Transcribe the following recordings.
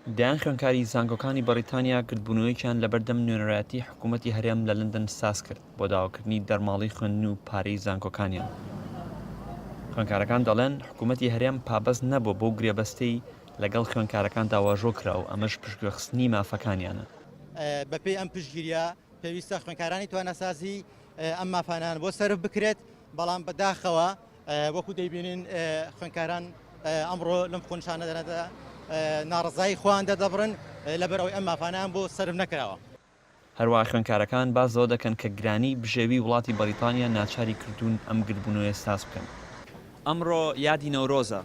دەیان خوێندکاری زانکۆکانی بەریتانیا کردبوونەوەیکیان لە بەردەم نوێنەرایەتی حکوومەتی هەرێم لە لەندەن ساز کرد بۆ داواکردنی دەرماڵی خوێندن و پارەی زانکۆکانیان. خوێندکارەکان دەڵێن حکوومەتی هەرێم پابەست نەبوو بۆ گرێبەستەی لەگەڵ خوێندکارەکان داواژۆ کرا و ئەمەش پشتگوێخستنی مافەکانیانە. بەپێی ئەم پشتگیریە پێویستە خوێندکارانی توانەسازی ئەم مافانان بۆ سەرف بکرێت، بەڵام بەداخەوە وەکو دەیبینین خوێندکاران ئەمڕۆ لەم خۆنشانەدەنەدا ناڕزایی خۆیان دەدەبڕن لەبەرەوەی ئەم مافانان بۆ سەرف نەکراوە. هەروەها خوێندکارەکان بازەوە دەکەن کە گرانی بژێوی وڵاتی بەریتانیا ناچاری کردوون ئەم گربوونەوەی ساز بکەن. ئەمڕۆ یادی نەورۆزە.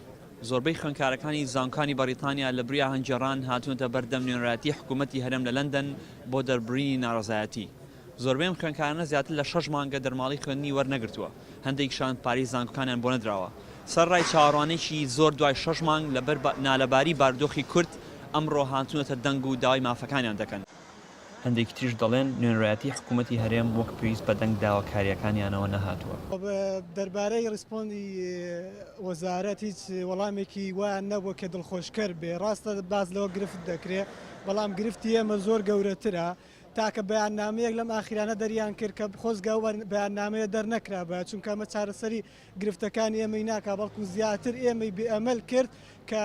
زۆربەی خوێندکارەکانی زانکۆکانی بەریتانیا لە بریە هەنجەران هاتوونەتە بەردەم نوێنەرایەتی حکوومەتی هەرێم لە لەندەن بۆ دەربڕینی ناڕزایەتی. زۆربەی خوێندکارانە زیاتر لە 6 مانگە دەرماڵی خوێندنی وەرنەگرتووە، هەندێکیشان پارەی زانکۆکانیان بۆ نەدراوە. سەرڕای چاوەڕوانێکی زۆر دوای 6 مانگ لەبەر نالەباری باردۆخی کورد ئەمڕۆ هاتوونەتە دەنگ و داوای مافەکانیان دەکەن. هەندێکی تریش دەڵێن نوێنەرایەتی حکوومەتی هەرێم وەک پێویست بە دەنگ داواکاریەکانیانەوە نەهاتووە. دەربارەی ڕسپۆندی وەزارەت هیچ وەڵامێکی وایە نەبووە کە دڵخۆشکەر بێ. ڕاستە باز لەوە گرفت دەکرێت، بەڵام گرفتی ئێمە زۆر گەورەترە. تاکە بەیاننامەیەک لەم ئاخیرانە دەریان کرد کە خۆزگە بەیاننامەیە دەرنەکرا بە چونکە ئەمە چارەسەری گرفتەکانی ئێمەی ناکا، بەڵکو زیاتر ئێمەی بێئەمەل کرد کە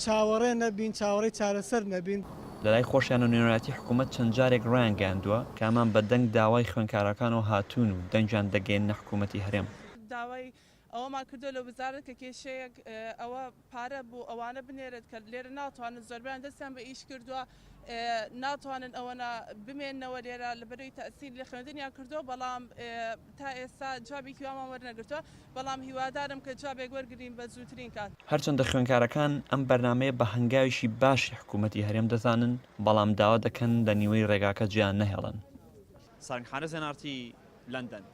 چاوەڕێ نەبین، چاوەڕێی چارەسەر نەبین. لەلای خۆشیان و نوێنەرایەتی حکوومەت چەند جارێک ڕایانگەیاندووە کە ئەمان بە دەنگ داوای خوێندکارەکانەوە هاتوون و دەنگیان دەگەێننە حکوومەتی هەرێم. داوای ئەوەمان کردو لە وزارەت کە کێشەیەک ئەوە پارە بوو ئەوانە بنێرێت کە لێرە ناتوانن زۆربیان دەستیان بە ئیش کردووە، ناتوانن ئەوەنە بمێننەوە لێرە لەبەرەوەی تەسیری لە خوێندنیان کردووە، بەڵام تا ئێستا جوابێکی وامان وەرنەگرتووە، بەڵام هیوادارم کە جوابێک وەرگرین بە زووترین کات. هەرچەندە خوێندکارەکان ئەم بەرنامەیە بە هەنگاویشی باشی حکوومەتی هەرێم دەزانن، بەڵام داوا دەکەن لە نیوەی ڕێگاکە جیان نەهێڵن. سانگ حارس NRT لندن.